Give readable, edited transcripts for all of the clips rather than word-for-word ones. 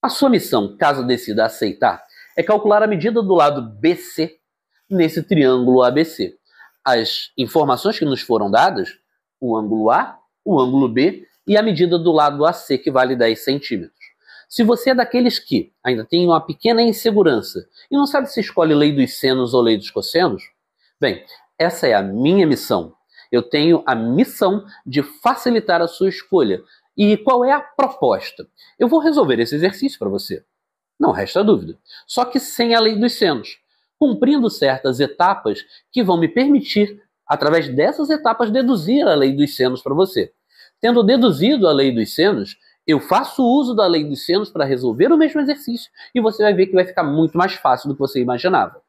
A sua missão, caso decida aceitar, é calcular a medida do lado BC nesse triângulo ABC. As informações que nos foram dadas, o ângulo A, o ângulo B e a medida do lado AC, que vale 10 centímetros. Se você é daqueles que ainda tem uma pequena insegurança e não sabe se escolhe lei dos senos ou lei dos cossenos, bem, essa é a minha missão. Eu tenho a missão de facilitar a sua escolha. E qual é a proposta? Eu vou resolver esse exercício para você. Não resta dúvida. Só que sem a lei dos senos, cumprindo certas etapas que vão me permitir, através dessas etapas, deduzir a lei dos senos para você. Tendo deduzido a lei dos senos, eu faço uso da lei dos senos para resolver o mesmo exercício e você vai ver que vai ficar muito mais fácil do que você imaginava.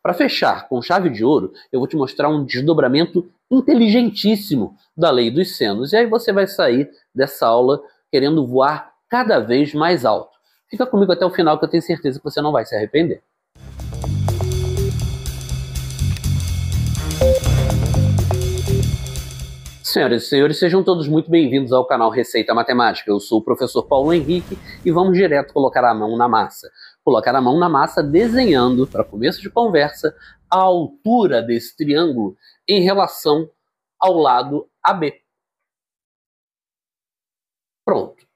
Para fechar com chave de ouro, eu vou te mostrar um desdobramento inteligentíssimo da lei dos senos. E aí você vai sair dessa aula querendo voar cada vez mais alto. Fica comigo até o final que eu tenho certeza que você não vai se arrepender. Senhoras e senhores, sejam todos muito bem-vindos ao canal Receita Matemática. Eu sou o professor Paulo Henrique e vamos direto colocar a mão na massa. Colocar a mão na massa desenhando, para começo de conversa, a altura desse triângulo em relação ao lado AB. Pronto.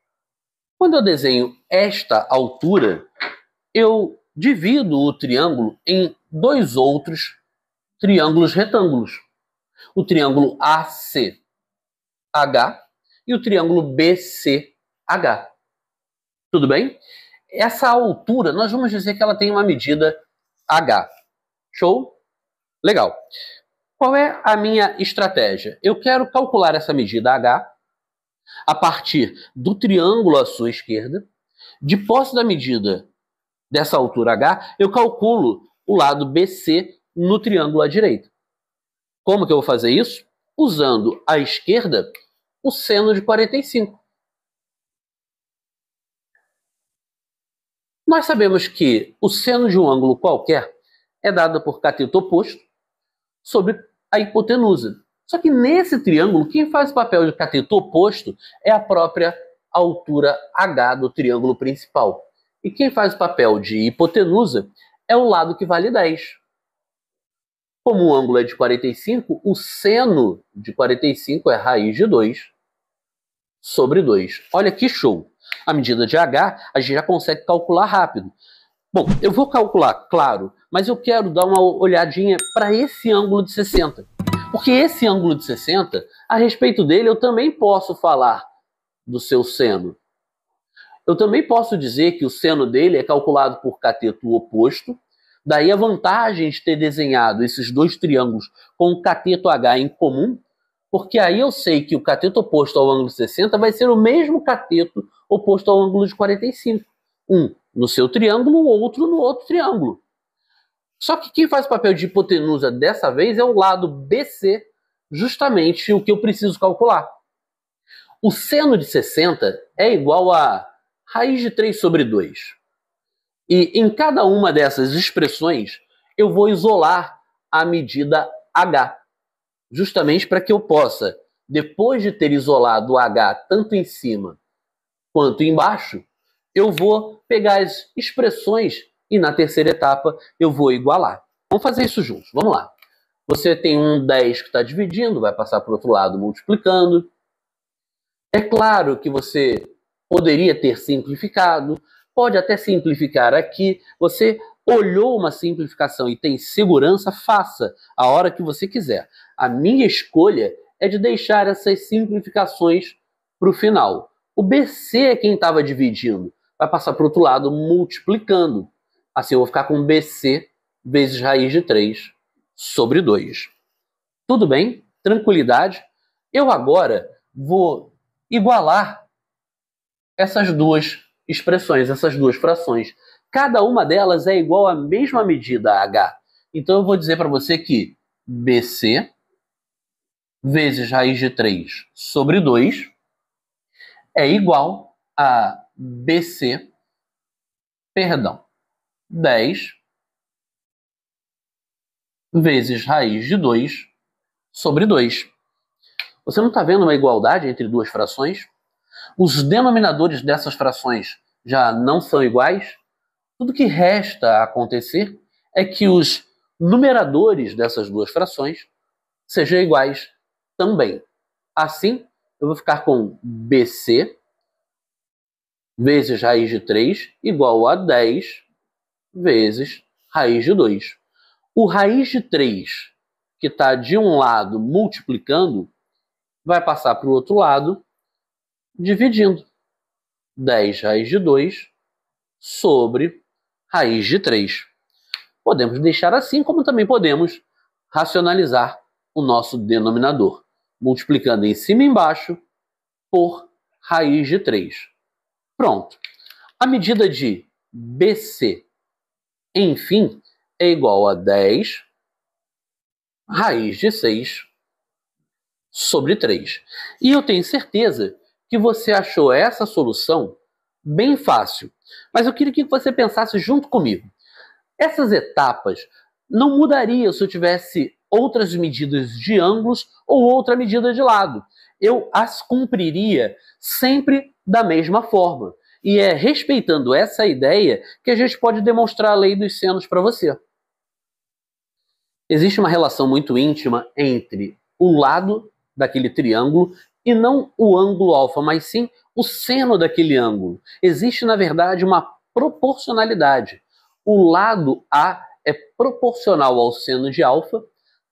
Quando eu desenho esta altura, eu divido o triângulo em dois outros triângulos retângulos. O triângulo ACH e o triângulo BCH. Tudo bem? Essa altura, nós vamos dizer que ela tem uma medida H. Show? Legal. Qual é a minha estratégia? Eu quero calcular essa medida H a partir do triângulo à sua esquerda. De posse da medida dessa altura H, eu calculo o lado BC no triângulo à direita. Como que eu vou fazer isso? Usando à esquerda o seno de 45. Nós sabemos que o seno de um ângulo qualquer é dado por cateto oposto sobre a hipotenusa. Só que nesse triângulo, quem faz o papel de cateto oposto é a própria altura H do triângulo principal. E quem faz o papel de hipotenusa é o lado que vale 10. Como o ângulo é de 45, o seno de 45 é raiz de 2 sobre 2. Olha que show! A medida de H a gente já consegue calcular rápido. Bom, eu vou calcular, claro, mas eu quero dar uma olhadinha para esse ângulo de 60. Porque esse ângulo de 60, a respeito dele, eu também posso falar do seu seno. Eu também posso dizer que o seno dele é calculado por cateto oposto. Daí a vantagem de ter desenhado esses dois triângulos com o cateto H em comum, porque aí eu sei que o cateto oposto ao ângulo de 60 vai ser o mesmo cateto oposto ao ângulo de 45. Um no seu triângulo, o outro no outro triângulo. Só que quem faz o papel de hipotenusa dessa vez é o lado BC, justamente o que eu preciso calcular. O seno de 60 é igual a raiz de 3 sobre 2. E em cada uma dessas expressões, eu vou isolar a medida H, justamente para que eu possa, depois de ter isolado o H tanto em cima quanto embaixo, eu vou pegar as expressões e na terceira etapa eu vou igualar. Vamos fazer isso juntos, vamos lá. Você tem um 10 que está dividindo, vai passar para o outro lado multiplicando. É claro que você poderia ter simplificado, pode até simplificar aqui. Você olhou uma simplificação e tem segurança, faça a hora que você quiser. A minha escolha é de deixar essas simplificações para o final. O BC é quem estava dividindo, vai passar para o outro lado multiplicando. Assim eu vou ficar com BC vezes raiz de 3 sobre 2. Tudo bem? Tranquilidade? Eu agora vou igualar essas duas expressões, essas duas frações. Cada uma delas é igual à mesma medida H. Então eu vou dizer para você que BC vezes raiz de 3 sobre 2 é igual a 10 vezes raiz de 2 sobre 2. Você não está vendo uma igualdade entre duas frações? Os denominadores dessas frações já não são iguais, tudo que resta acontecer é que os numeradores dessas duas frações sejam iguais também. Assim, eu vou ficar com BC vezes raiz de 3 igual a 10 vezes raiz de 2. O raiz de 3, que está de um lado multiplicando, vai passar para o outro lado dividindo. 10 raiz de 2 sobre raiz de 3. Podemos deixar assim, como também podemos racionalizar o nosso denominador, multiplicando em cima e embaixo por raiz de 3. Pronto. A medida de BC, enfim, é igual a 10 raiz de 6 sobre 3. E eu tenho certeza que você achou essa solução bem fácil. Mas eu queria que você pensasse junto comigo. Essas etapas não mudariam se eu tivesse outras medidas de ângulos ou outra medida de lado. Eu as cumpriria sempre da mesma forma. E é respeitando essa ideia que a gente pode demonstrar a lei dos senos para você. Existe uma relação muito íntima entre o lado daquele triângulo e não o ângulo alfa, mas sim o seno daquele ângulo. Existe, na verdade, uma proporcionalidade. O lado A é proporcional ao seno de alfa,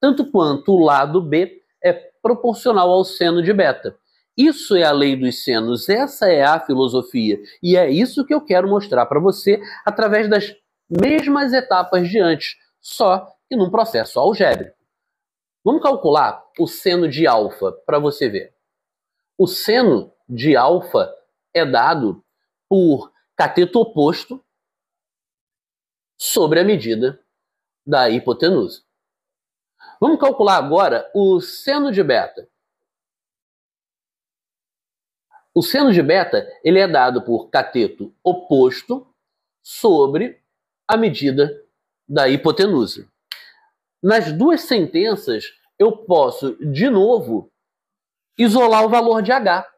tanto quanto o lado B é proporcional ao seno de beta. Isso é a lei dos senos, essa é a filosofia, e é isso que eu quero mostrar para você através das mesmas etapas de antes, só que num processo algébrico. Vamos calcular o seno de alfa para você ver. O seno de alfa é dado por cateto oposto sobre a medida da hipotenusa. Vamos calcular agora o seno de beta. O seno de beta ele é dado por cateto oposto sobre a medida da hipotenusa. Nas duas sentenças, eu posso, de novo, isolar o valor de H.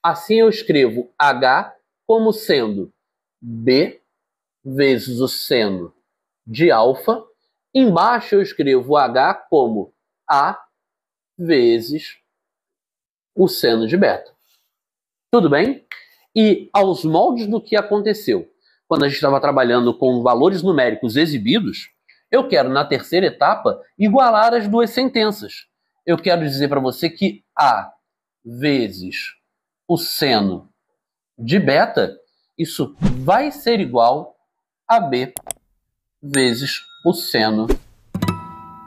Assim eu escrevo H como sendo B vezes o seno de alfa. Embaixo eu escrevo H como A vezes o seno de beta. Tudo bem? E aos moldes do que aconteceu quando a gente estava trabalhando com valores numéricos exibidos, eu quero, na terceira etapa, igualar as duas sentenças. Eu quero dizer para você que A vezes o seno de beta, isso vai ser igual a B vezes o seno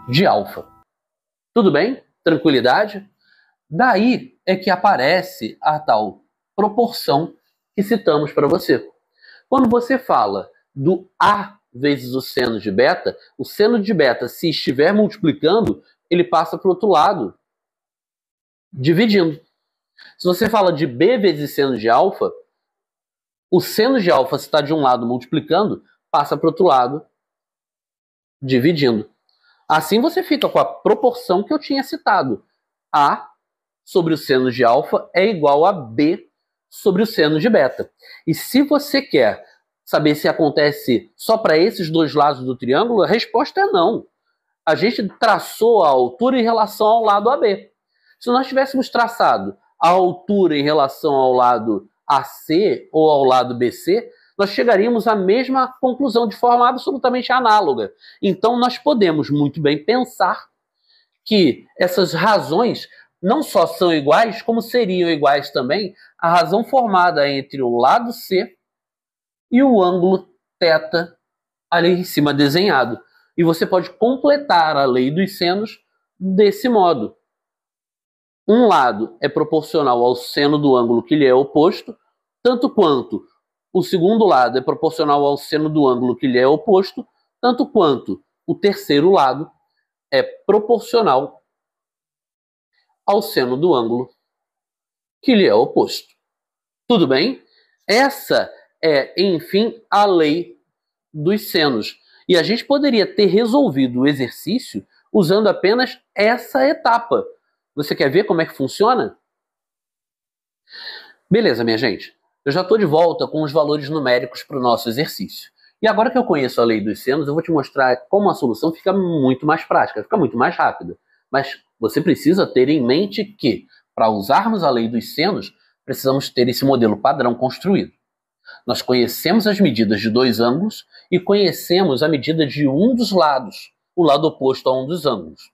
de alfa. Tudo bem? Tranquilidade? Daí é que aparece a tal proporção que citamos para você. Quando você fala do A vezes o seno de beta, o seno de beta, se estiver multiplicando, ele passa para o outro lado, dividindo. Se você fala de B vezes seno de alfa, o seno de alfa, se está de um lado multiplicando, passa para o outro lado, dividindo. Assim você fica com a proporção que eu tinha citado. A sobre o seno de alfa é igual a B sobre o seno de beta. E se você quer saber se acontece só para esses dois lados do triângulo, a resposta é não. A gente traçou a altura em relação ao lado AB. Se nós tivéssemos traçado a altura em relação ao lado AC ou ao lado BC, nós chegaríamos à mesma conclusão de forma absolutamente análoga. Então nós podemos muito bem pensar que essas razões não só são iguais, como seriam iguais também a razão formada entre o lado C e o ângulo θ ali em cima desenhado. E você pode completar a lei dos senos desse modo. Um lado é proporcional ao seno do ângulo que lhe é oposto, tanto quanto o segundo lado é proporcional ao seno do ângulo que lhe é oposto, tanto quanto o terceiro lado é proporcional ao seno do ângulo que lhe é oposto. Tudo bem? Essa é, enfim, a lei dos senos. E a gente poderia ter resolvido o exercício usando apenas essa etapa. Você quer ver como é que funciona? Beleza, minha gente. Eu já estou de volta com os valores numéricos para o nosso exercício. E agora que eu conheço a lei dos senos, eu vou te mostrar como a solução fica muito mais prática, fica muito mais rápida. Mas você precisa ter em mente que, para usarmos a lei dos senos, precisamos ter esse modelo padrão construído. Nós conhecemos as medidas de dois ângulos e conhecemos a medida de um dos lados, o lado oposto a um dos ângulos.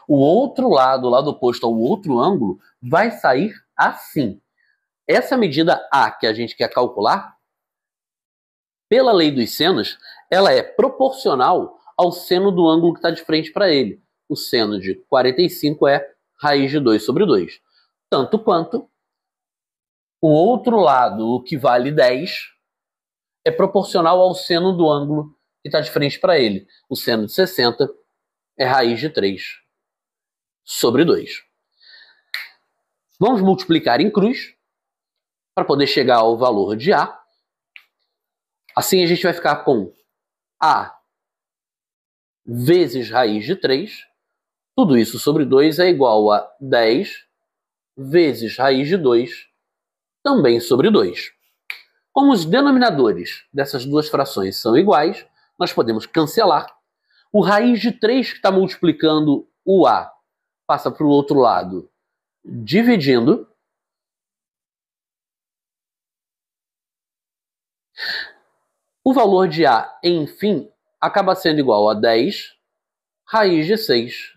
O outro lado, o lado oposto ao outro ângulo, vai sair assim. Essa medida A que a gente quer calcular, pela lei dos senos, ela é proporcional ao seno do ângulo que está de frente para ele. O seno de 45 é raiz de 2 sobre 2. Tanto quanto o outro lado, o que vale 10, é proporcional ao seno do ângulo que está de frente para ele. O seno de 60 é raiz de 3 sobre 2. Vamos multiplicar em cruz para poder chegar ao valor de A. Assim a gente vai ficar com A vezes raiz de 3. Tudo isso sobre 2 é igual a 10 vezes raiz de 2, também sobre 2. Como os denominadores dessas duas frações são iguais, nós podemos cancelar. O raiz de 3 que está multiplicando o A passa para o outro lado dividindo. O valor de A, enfim, acaba sendo igual a 10 raiz de 6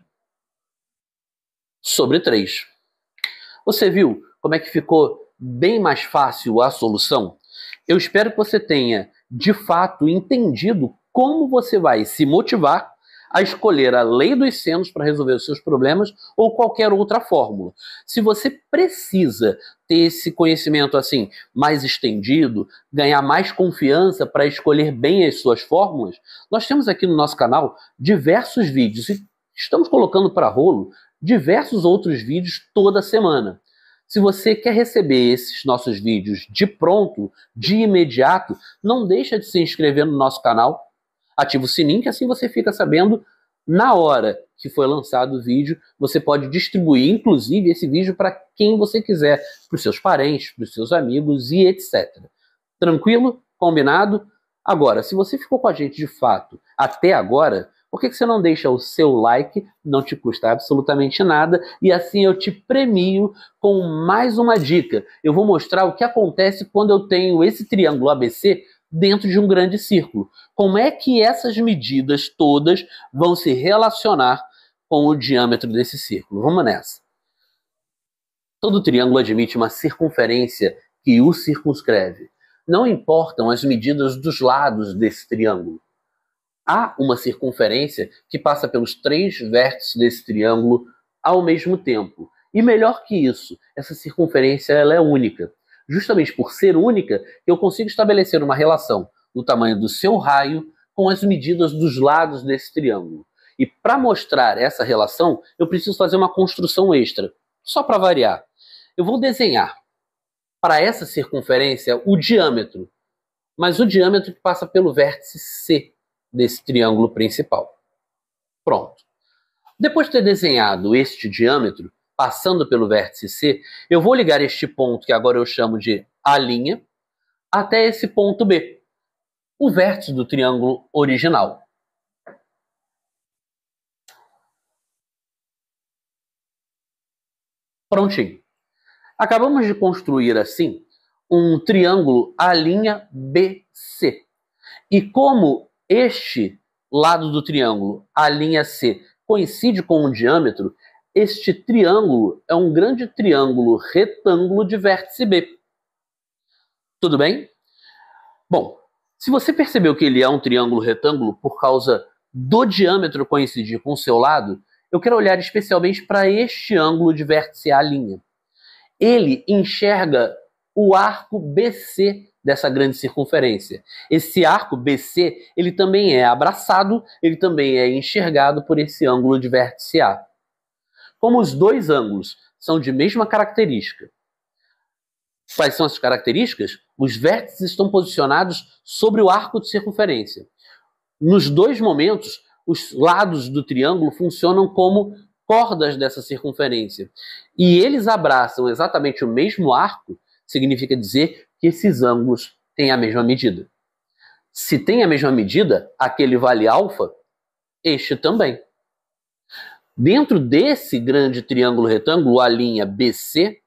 sobre 3. Você viu como é que ficou bem mais fácil a solução? Eu espero que você tenha, de fato, entendido como você vai se motivar a escolher a lei dos senos para resolver os seus problemas ou qualquer outra fórmula. Se você precisa ter esse conhecimento assim mais estendido, ganhar mais confiança para escolher bem as suas fórmulas, nós temos aqui no nosso canal diversos vídeos e estamos colocando para rolo diversos outros vídeos toda semana. Se você quer receber esses nossos vídeos de pronto, de imediato, não deixa de se inscrever no nosso canal. Ativa o sininho que assim você fica sabendo na hora que foi lançado o vídeo. Você pode distribuir, inclusive, esse vídeo para quem você quiser, para os seus parentes, para os seus amigos e etc. Tranquilo? Combinado? Agora, se você ficou com a gente de fato até agora, por que você não deixa o seu like? Não te custa absolutamente nada e assim eu te premio com mais uma dica. Eu vou mostrar o que acontece quando eu tenho esse triângulo ABC dentro de um grande círculo. Como é que essas medidas todas vão se relacionar com o diâmetro desse círculo? Vamos nessa. Todo triângulo admite uma circunferência que o circunscreve. Não importam as medidas dos lados desse triângulo. Há uma circunferência que passa pelos 3 vértices desse triângulo ao mesmo tempo. E melhor que isso, essa circunferência ela é única. Justamente por ser única, eu consigo estabelecer uma relação do tamanho do seu raio com as medidas dos lados desse triângulo. E para mostrar essa relação, eu preciso fazer uma construção extra, só para variar. Eu vou desenhar para essa circunferência o diâmetro, mas o diâmetro que passa pelo vértice C desse triângulo principal. Pronto. Depois de ter desenhado este diâmetro, passando pelo vértice C, eu vou ligar este ponto, que agora eu chamo de A', até esse ponto B, o vértice do triângulo original. Prontinho. Acabamos de construir, assim, um triângulo A'BC. E como este lado do triângulo A'C coincide com um diâmetro, este triângulo é um grande triângulo retângulo de vértice B. Tudo bem? Bom, se você percebeu que ele é um triângulo retângulo por causa do diâmetro coincidir com o seu lado, eu quero olhar especialmente para este ângulo de vértice A'. Ele enxerga o arco BC dessa grande circunferência. Esse arco BC, ele também é abraçado, ele também é enxergado por esse ângulo de vértice A. Como os dois ângulos são de mesma característica, quais são essas características? Os vértices estão posicionados sobre o arco de circunferência. Nos dois momentos, os lados do triângulo funcionam como cordas dessa circunferência. E eles abraçam exatamente o mesmo arco, significa dizer que esses ângulos têm a mesma medida. Se tem a mesma medida, aquele vale alfa, este também. Dentro desse grande triângulo retângulo, a linha BC,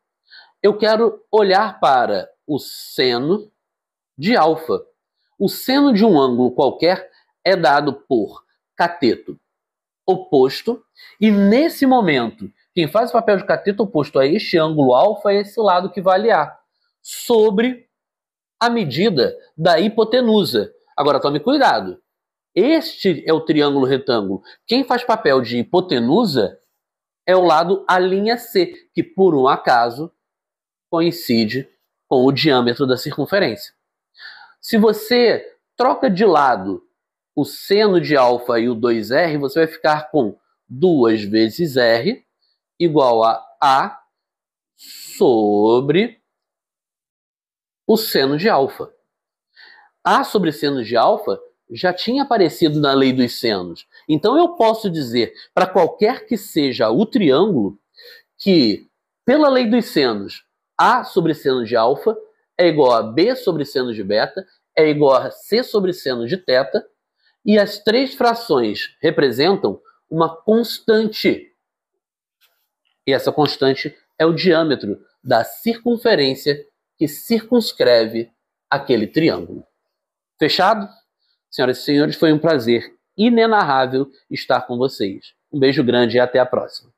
eu quero olhar para o seno de alfa. O seno de um ângulo qualquer é dado por cateto oposto, e nesse momento, quem faz o papel de cateto oposto a este ângulo alfa é esse lado que vale A, sobre a medida da hipotenusa. Agora tome cuidado. Este é o triângulo retângulo. Quem faz papel de hipotenusa é o lado a linha C, que por um acaso coincide com o diâmetro da circunferência. Se você troca de lado o seno de alfa e o 2R, você vai ficar com 2 vezes R igual a A sobre o seno de alfa. A sobre seno de alfa já tinha aparecido na lei dos senos. Então eu posso dizer, para qualquer que seja o triângulo, que pela lei dos senos, A sobre seno de alfa é igual a B sobre seno de beta, é igual a C sobre seno de teta, e as três frações representam uma constante. E essa constante é o diâmetro da circunferência que circunscreve aquele triângulo. Fechado? Senhoras e senhores, foi um prazer inenarrável estar com vocês. Um beijo grande e até a próxima.